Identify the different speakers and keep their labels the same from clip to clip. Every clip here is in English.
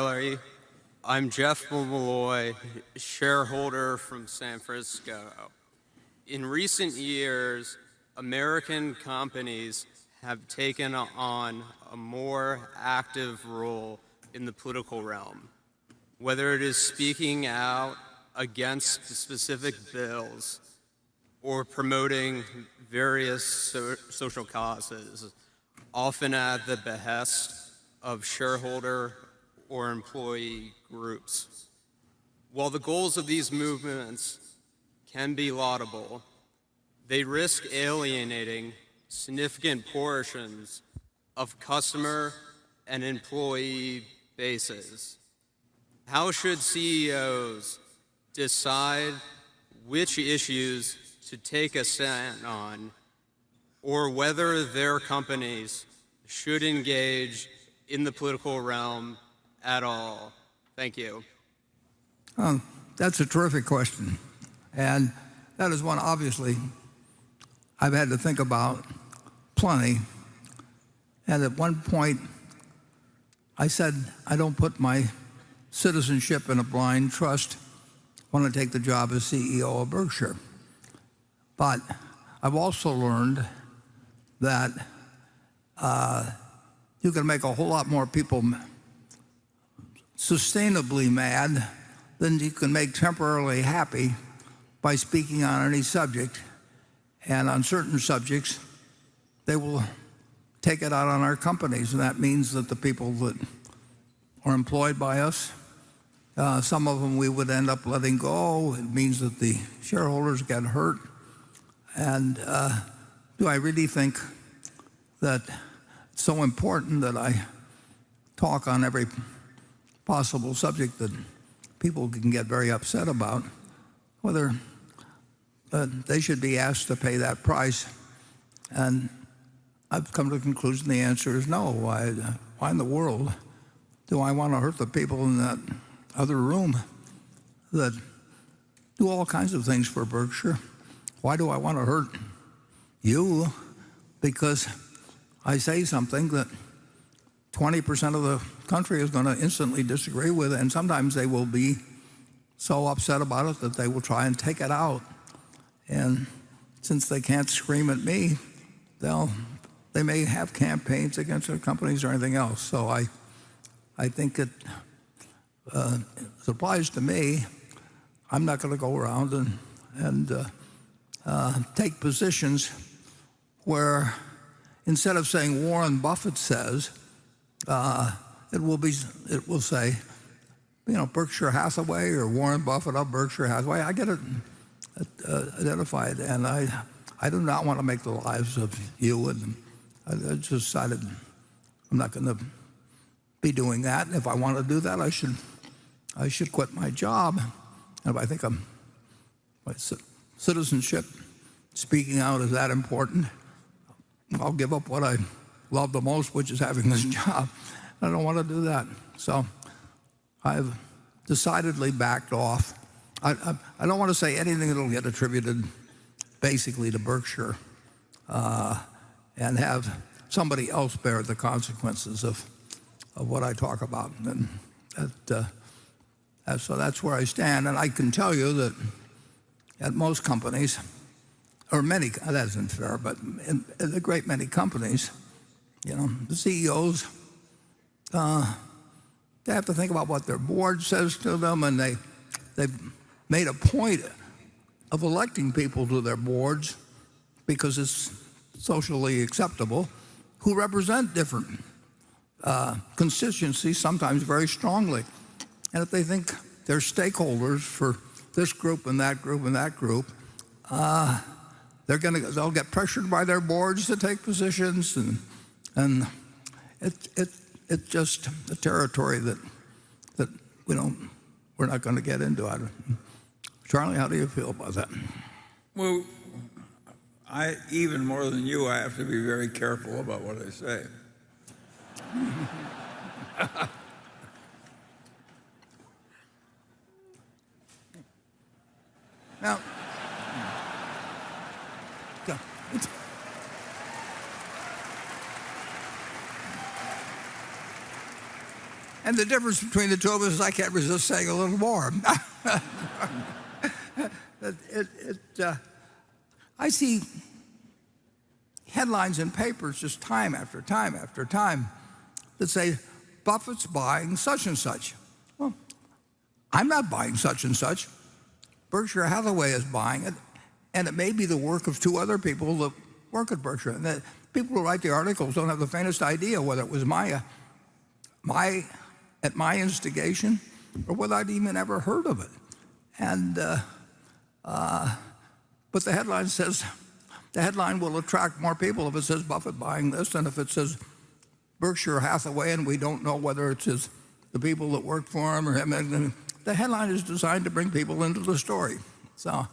Speaker 1: Larry. I'm Jeff Malloy, shareholder from San Francisco. In recent years, American companies have taken on a more active role in the political realm, whether it is speaking out against specific bills or promoting various social causes, often at the behest of shareholder or employee groups. While the goals of these movements can be laudable, they risk alienating significant portions of customer and employee bases. How should CEOs decide which issues to take a stand on, or whether their companies should engage in the political realm at all? Thank you.
Speaker 2: That's a terrific question. And that is one, obviously, I've had to think about plenty. And at one point, I said, I don't put my citizenship in a blind trust when I take the job as CEO of Berkshire. But I've also learned that you can make a whole lot more people sustainably mad than you can make temporarily happy by speaking on any subject. And on certain subjects, they will take it out on our companies. And that means that the people that are employed by us, some of them we would end up letting go. It means that the shareholders get hurt. And do I really think that it's so important that I talk on every possible subject that people can get very upset about, whether they should be asked to pay that price? And I've come to the conclusion the answer is no. Why in the world do I want to hurt the people in that other room that do all kinds of things for Berkshire? Why do I want to hurt you because I say something that 20% of the country is going to instantly disagree with, and sometimes they will be so upset about it that they will try and take it out. And since they can't scream at me, they may have campaigns against their companies or anything else. So I think it applies to me. I'm not going to go around and take positions where instead of saying Warren Buffett says, it will say, Berkshire Hathaway or Warren Buffett of Berkshire Hathaway. I get it identified, and I do not want to make the lives of you, and I just decided I'm not going to be doing that. And if I want to do that, I should quit my job. And if I think my citizenship, speaking out, is that important, I'll give up what I love the most, which is having this job. I don't want to do that. So I've decidedly backed off. I don't want to say anything that will get attributed basically to Berkshire and have somebody else bear the consequences of what I talk about. And so that's where I stand. And I can tell you that at most companies, or many, that isn't fair, but in a great many companies, the CEOs, they have to think about what their board says to them, and they've made a point of electing people to their boards because it's socially acceptable, who represent different constituencies, sometimes very strongly. And if they think they're stakeholders for this group and that group and that group, they'll get pressured by their boards to take positions, and it's just a territory that we're not going to get into. Charlie, how do you feel about that?
Speaker 3: Well, even more than you, I have to be very careful about what I say.
Speaker 2: Now, And the difference between the two of us is I can't resist saying a little more. I see headlines in papers just time after time after time that say, Buffett's buying such and such. Well, I'm not buying such and such. Berkshire Hathaway is buying it, and it may be the work of two other people that work at Berkshire. And the people who write the articles don't have the faintest idea whether it was at my instigation or whether I'd even ever heard of it. And but the headline will attract more people if it says Buffett buying this than if it says Berkshire Hathaway, and we don't know whether it's the people that work for him or him. And the headline is designed to bring people into the story. So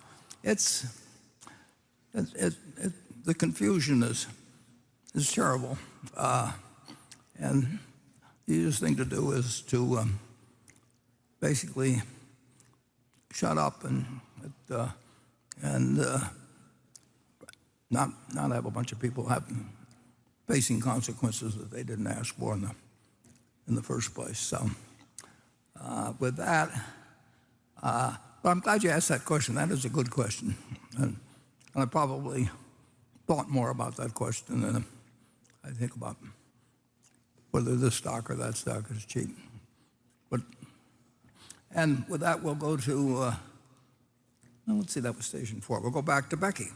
Speaker 2: the confusion is terrible. And the easiest thing to do is to basically shut up and not have a bunch of people facing consequences that they didn't ask for in the first place. So with that, but I'm glad you asked that question. That is a good question, and I probably thought more about that question than I think about whether this stock or that stock is cheap. And with that, we'll go to, let's see, that was station 4. We'll go back to Becky.